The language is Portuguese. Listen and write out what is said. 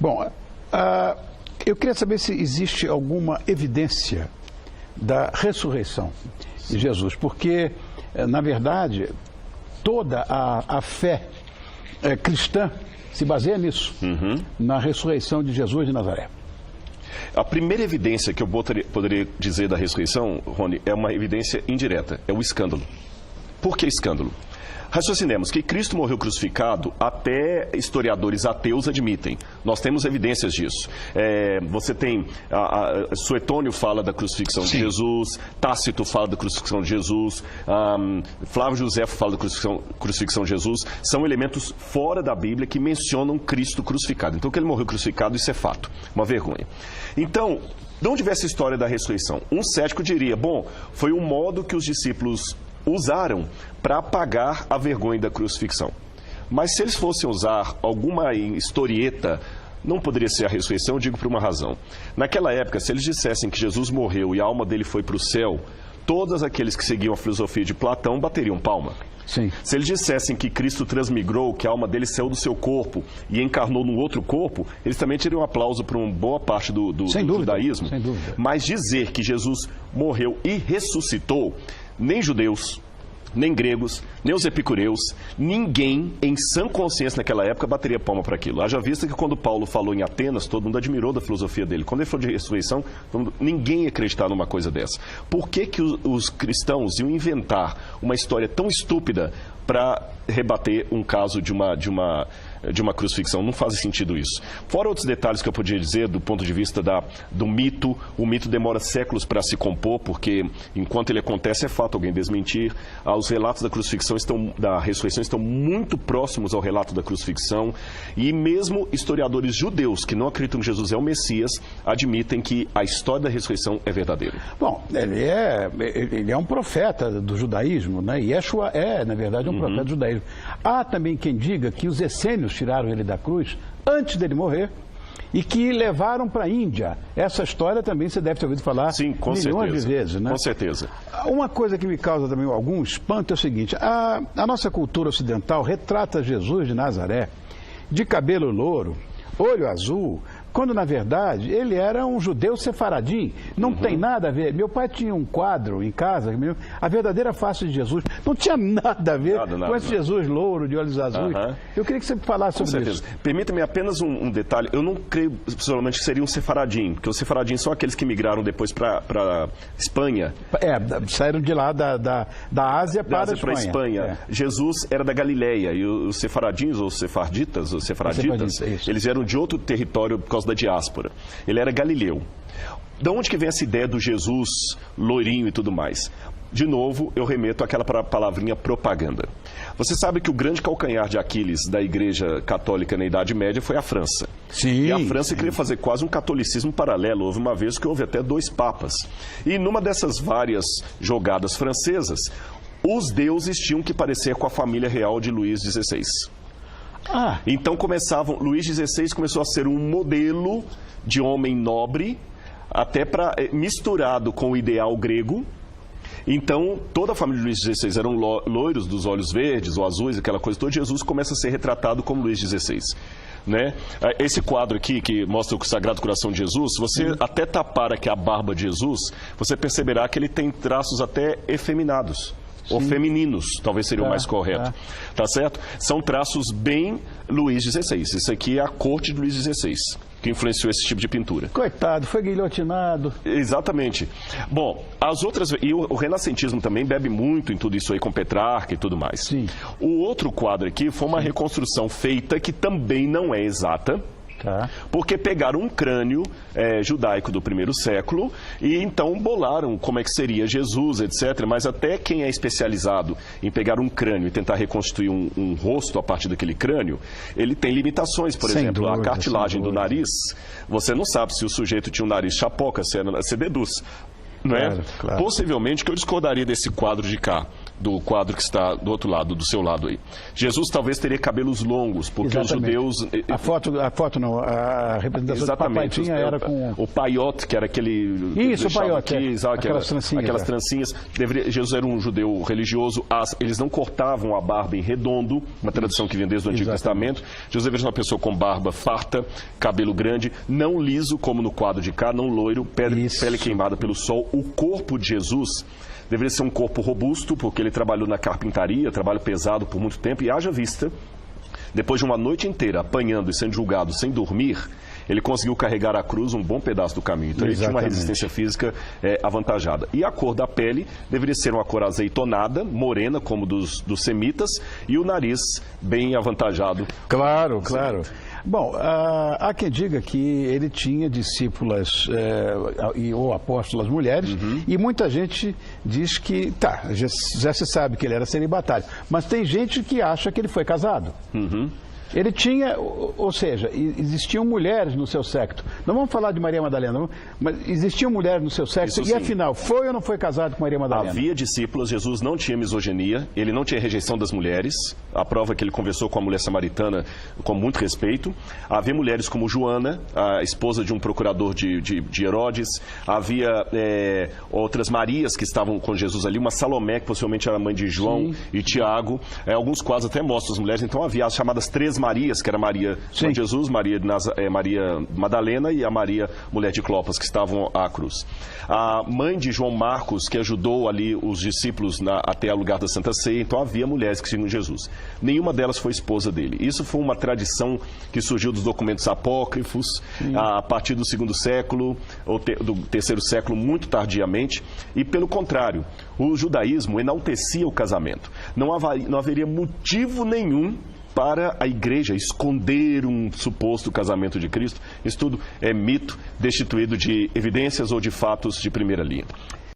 Bom, eu queria saber se existe alguma evidência da ressurreição de Jesus, porque, na verdade, toda a fé cristã se baseia nisso, na ressurreição de Jesus de Nazaré. A primeira evidência que eu poderia dizer da ressurreição, Rony, é uma evidência indireta, é o escândalo. Por que escândalo? Raciocinemos que Cristo morreu crucificado, até historiadores ateus admitem. Nós temos evidências disso. Você tem, Suetônio fala da crucifixão de Jesus, Tácito fala da crucifixão de Jesus, Flávio Josefo fala da crucifixão de Jesus. São elementos fora da Bíblia que mencionam Cristo crucificado. Então, que ele morreu crucificado, isso é fato. Uma vergonha. Então, de onde vem essa história da ressurreição? Um cético diria, bom, foi um modo que os discípulos usaram para apagar a vergonha da crucifixão. Mas se eles fossem usar alguma historieta, não poderia ser a ressurreição, eu digo por uma razão. Naquela época, se eles dissessem que Jesus morreu e a alma dele foi para o céu, todos aqueles que seguiam a filosofia de Platão bateriam palma. Sim. Se eles dissessem que Cristo transmigrou, que a alma dele saiu do seu corpo e encarnou num outro corpo, eles também teriam um aplauso para uma boa parte do judaísmo. Sem dúvida. Mas dizer que Jesus morreu e ressuscitou, nem judeus, nem gregos, nem os epicureus, ninguém em sã consciência naquela época bateria palma para aquilo. Haja vista que quando Paulo falou em Atenas, todo mundo admirou da filosofia dele. Quando ele falou de ressurreição, ninguém ia acreditar numa coisa dessa. Por que os cristãos iam inventar uma história tão estúpida para rebater um caso de uma crucifixão? Não faz sentido isso. Fora outros detalhes que eu podia dizer do ponto de vista do mito, o mito demora séculos para se compor, porque enquanto ele acontece é fato alguém desmentir. Os relatos da ressurreição estão muito próximos ao relato da crucifixão, e mesmo historiadores judeus que não acreditam que Jesus é o Messias admitem que a história da ressurreição é verdadeira. Bom, ele é um profeta do judaísmo, né? Yeshua é, na verdade, um profeta do judaísmo. Há também quem diga que os essênios tiraram ele da cruz antes dele morrer e que levaram para a Índia. Essa história também você deve ter ouvido falar milhões de vezes, né? Com certeza. Uma coisa que me causa também algum espanto é o seguinte: a nossa cultura ocidental retrata Jesus de Nazaré de cabelo louro, olho azul, quando na verdade ele era um judeu sefaradim. Não tem nada a ver. Meu pai tinha um quadro em casa, a verdadeira face de Jesus. Não tinha nada a ver com esse Jesus louro, de olhos azuis. Eu queria que você falasse sobre isso. Permita-me apenas um detalhe. Eu não creio pessoalmente que seria um sefaradim, porque os sefaradins são aqueles que migraram depois para Espanha. Saíram de lá da Ásia para a Espanha. Jesus era da Galileia, e os sefaradins, ou sefarditas, eles eram de outro território por causa da diáspora. Ele era galileu. De onde que vem essa ideia do Jesus loirinho e tudo mais? De novo, eu remeto àquela palavrinha propaganda. Você sabe que o grande calcanhar de Aquiles da Igreja Católica na Idade Média foi a França. Sim. E a França queria fazer quase um catolicismo paralelo. Houve uma vez que houve até 2 papas. E numa dessas várias jogadas francesas, os deuses tinham que parecer com a família real de Luís XVI. Então Luís XVI começou a ser um modelo de homem nobre, até misturado com o ideal grego. Então, toda a família de Luís XVI eram loiros, dos olhos verdes ou azuis, aquela coisa toda. Jesus começa a ser retratado como Luís XVI. Né? Esse quadro aqui, que mostra o Sagrado Coração de Jesus, se você até tapar aqui a barba de Jesus, você perceberá que ele tem traços até efeminados. Ou femininos, talvez seria o mais correto. Tá certo? São traços bem Luís XVI. Isso aqui é a corte de Luís XVI, que influenciou esse tipo de pintura. Coitado, foi guilhotinado. Exatamente. Bom, as outras... E o renascentismo também bebe muito em tudo isso aí, com Petrarca e tudo mais. Sim. O outro quadro aqui foi uma reconstrução feita que também não é exata. Porque pegaram um crânio judaico do 1º século e então bolaram como é que seria Jesus, etc. Mas até quem é especializado em pegar um crânio e tentar reconstruir um rosto a partir daquele crânio, ele tem limitações. Por exemplo, a cartilagem do nariz, você não sabe se o sujeito tinha um nariz chapoca, você deduz. Não é? Claro. Possivelmente que eu discordaria desse quadro de cá. do quadro que está do outro lado, do seu lado aí. Jesus talvez teria cabelos longos, porque Exatamente. os judeus... A foto não, a representação Exatamente. do papai tinha era com... O paiote, que era aquele... Isso, o paiote, aquelas trancinhas. Aquelas trancinhas. Jesus era um judeu religioso, eles não cortavam a barba em redondo, uma tradição que vem desde o Antigo Testamento. Jesus deveria ser uma pessoa com barba farta, cabelo grande, não liso, como no quadro de cá, não loiro, pele queimada pelo sol. O corpo de Jesus deveria ser um corpo robusto, porque ele trabalhou na carpintaria, trabalho pesado por muito tempo, e haja vista, depois de uma noite inteira apanhando e sendo julgado sem dormir, ele conseguiu carregar a cruz um bom pedaço do caminho. Então ele tinha uma resistência física avantajada. E a cor da pele deveria ser uma cor azeitonada, morena, como dos semitas, e o nariz bem avantajado. Claro, claro. Bom, há quem diga que ele tinha discípulas ou apóstolas mulheres, e muita gente diz que, já se sabe que ele era celibatário, mas tem gente que acha que ele foi casado. Ele tinha, ou seja, existiam mulheres no seu secto. Não vamos falar de Maria Madalena, mas existiam mulheres no seu secto. E afinal, foi ou não foi casado com Maria Madalena? Havia discípulos, Jesus não tinha misoginia, ele não tinha rejeição das mulheres. A prova é que ele conversou com a mulher samaritana com muito respeito. Havia mulheres como Joana, a esposa de um procurador de Herodes. Havia outras Marias que estavam com Jesus ali. Uma Salomé, que possivelmente era mãe de João e Tiago. Alguns quadros até mostram as mulheres. Então havia as chamadas três Marias, que era Maria de Jesus, Maria Madalena e a Maria, mulher de Clopas, que estavam à cruz. A mãe de João Marcos, que ajudou ali os discípulos até o lugar da Santa Ceia. Então havia mulheres que seguiam Jesus. Nenhuma delas foi esposa dele. Isso foi uma tradição que surgiu dos documentos apócrifos, a partir do 2º século, ou do 3º século, muito tardiamente. E pelo contrário, o judaísmo enaltecia o casamento. Não haveria motivo nenhum para a igreja esconder um suposto casamento de Cristo. Isso tudo é mito, destituído de evidências ou de fatos de primeira linha.